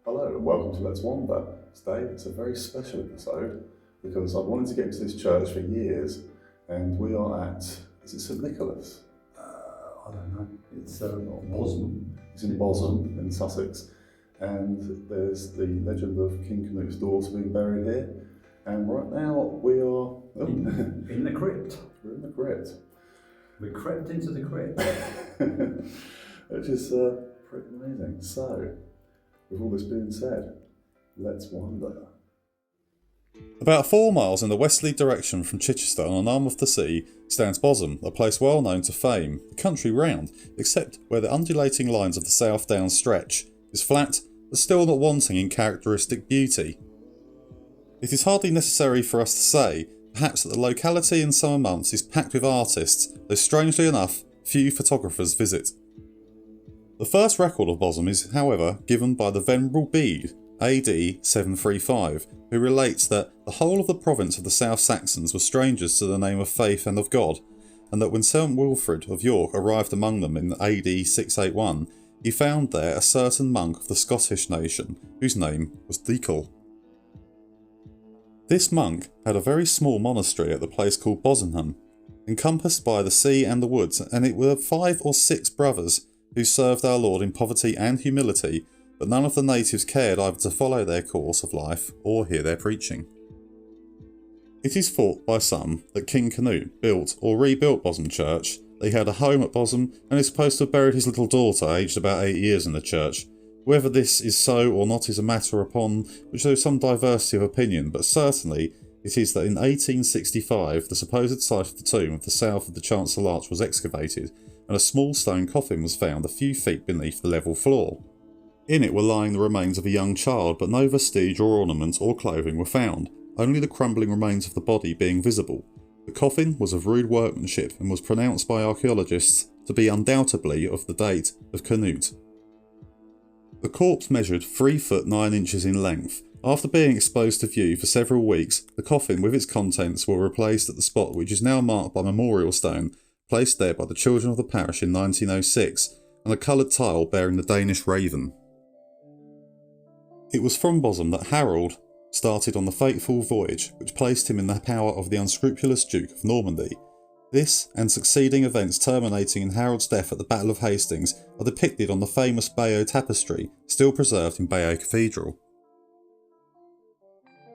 Hello and welcome to Let's Wander. Today it's a very special episode because I've wanted to get into this church for years and we are at, is it St Nicholas? I don't know. It's Bosham. It's in Bosham in Sussex, and there's the legend of King Canute's daughter being buried here, and right now we are in the crypt. We're in the crypt. We crept into the crypt. Which is pretty amazing. So, with all this being said, let's wander. About 4 miles in the westerly direction from Chichester on an arm of the sea stands Bosham, a place well known to fame, the country round, except where the undulating lines of the South Downs stretch, is flat but still not wanting in characteristic beauty. It is hardly necessary for us to say, perhaps, that the locality in summer months is packed with artists, though strangely enough, few photographers visit. The first record of Bosham is, however, given by the Venerable Bede, AD 735, who relates that the whole of the province of the South Saxons were strangers to the name of faith and of God, and that when St Wilfrid of York arrived among them in AD 681, he found there a certain monk of the Scottish nation, whose name was Deacle. This monk had a very small monastery at the place called Bosenham, encompassed by the sea and the woods, and it were 5 or 6 brothers who served our Lord in poverty and humility, but none of the natives cared either to follow their course of life or hear their preaching. It is thought by some that King Canute built or rebuilt Bosham Church, that he had a home at Bosham, and is supposed to have buried his little daughter, aged about 8 years, in the church. Whether this is so or not is a matter upon which there is some diversity of opinion, but certainly it is that in 1865 the supposed site of the tomb of the south of the chancel arch was excavated, and a small stone coffin was found a few feet beneath the level floor. In it were lying the remains of a young child, but no vestige or ornament or clothing were found, only the crumbling remains of the body being visible. The coffin was of rude workmanship and was pronounced by archaeologists to be undoubtedly of the date of Canute. The corpse measured 3 foot 9 inches in length. After being exposed to view for several weeks, the coffin with its contents were replaced at the spot which is now marked by a memorial stone placed there by the children of the parish in 1906, and a coloured tile bearing the Danish raven. It was from Bosham that Harold started on the fateful voyage which placed him in the power of the unscrupulous Duke of Normandy. This and succeeding events terminating in Harold's death at the Battle of Hastings are depicted on the famous Bayeux tapestry, still preserved in Bayeux Cathedral.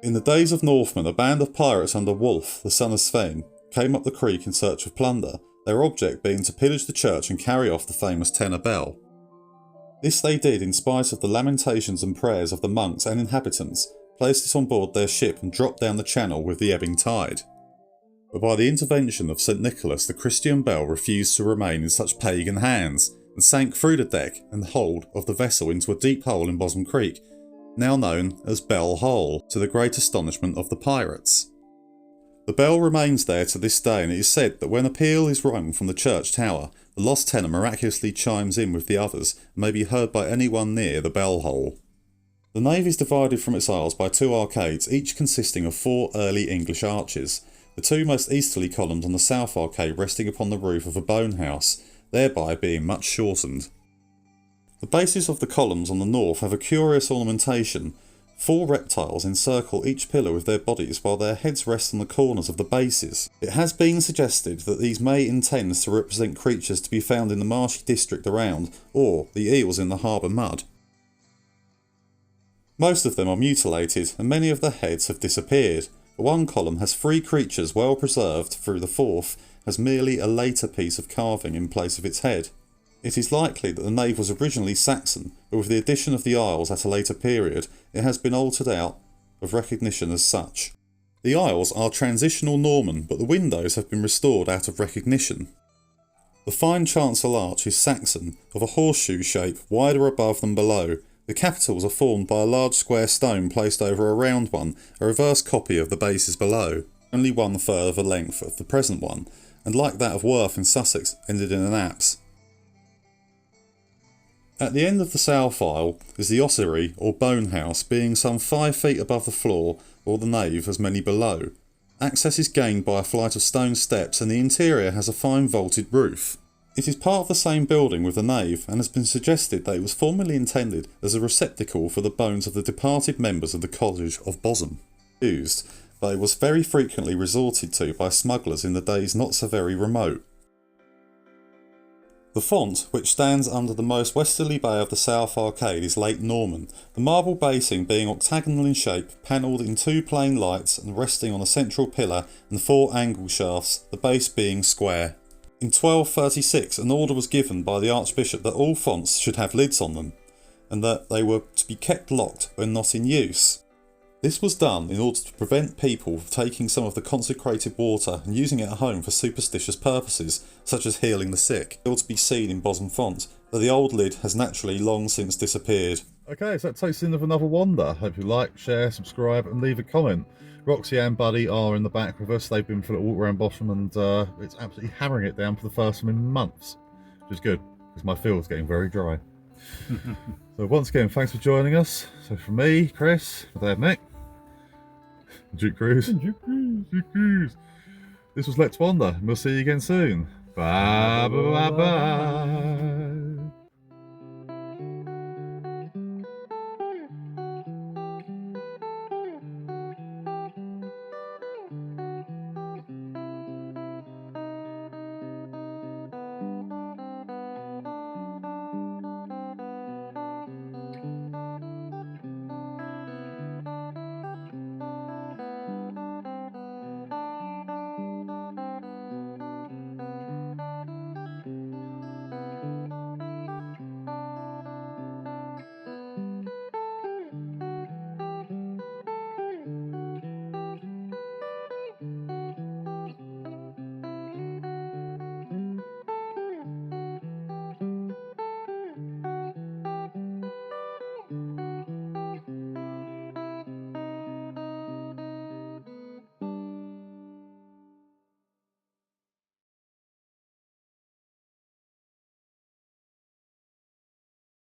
In the days of Northmen, a band of pirates under Wulf, the son of Svein, came up the creek in search of plunder, their object being to pillage the church and carry off the famous tenor bell. This they did in spite of the lamentations and prayers of the monks and inhabitants, placed it on board their ship and dropped down the channel with the ebbing tide. But by the intervention of St Nicholas, the Christian bell refused to remain in such pagan hands, and sank through the deck and hold of the vessel into a deep hole in Bosham Creek, now known as Bell Hole, to the great astonishment of the pirates. The bell remains there to this day, and it is said that when a peal is rung from the church tower, the lost tenor miraculously chimes in with the others and may be heard by anyone near the bell hole. The nave is divided from its aisles by 2 arcades, each consisting of 4 early English arches, the 2 most easterly columns on the south arcade resting upon the roof of a bone house, thereby being much shortened. The bases of the columns on the north have a curious ornamentation. 4 reptiles encircle each pillar with their bodies while their heads rest on the corners of the bases. It has been suggested that these may intend to represent creatures to be found in the marshy district around, or the eels in the harbour mud. Most of them are mutilated, and many of the heads have disappeared. One column has 3 creatures well preserved, through the 4th has merely a later piece of carving in place of its head. It is likely that the nave was originally Saxon, but with the addition of the aisles at a later period, it has been altered out of recognition as such. The aisles are transitional Norman, but the windows have been restored out of recognition. The fine chancel arch is Saxon, of a horseshoe shape, wider above than below. The capitals are formed by a large square stone placed over a round one, a reverse copy of the bases below, only 1/3 of the length of the present one, and like that of Worth in Sussex, ended in an apse. At the end of the south aisle is the ossuary or bone house, being some 5 feet above the floor, or the nave as many below. Access is gained by a flight of stone steps, and the interior has a fine vaulted roof. It is part of the same building with the nave and has been suggested that it was formerly intended as a receptacle for the bones of the departed members of the College of Bosham. Used, but it was very frequently resorted to by smugglers in the days not so very remote. The font, which stands under the most westerly bay of the south arcade, is late Norman, the marble basing being octagonal in shape, panelled in 2 plain lights and resting on a central pillar and 4 angle shafts, the base being square. In 1236 an order was given by the Archbishop that all fonts should have lids on them, and that they were to be kept locked when not in use. This was done in order to prevent people from taking some of the consecrated water and using it at home for superstitious purposes, such as healing the sick. It ought to be seen in Bosham font, but the old lid has naturally long since disappeared. Okay, so that takes in of another wonder. Hope you like, share, subscribe and leave a comment. Roxy and Buddy are in the back with us. They've been for a little walk around Bosham and it's absolutely hammering it down for the first time in months, which is good because my field's getting very dry. So once again, thanks for joining us. So from me, Chris, my dad Nick, Duke Cruz. This was Let's Wander and we'll see you again soon. Bye bye bye bye.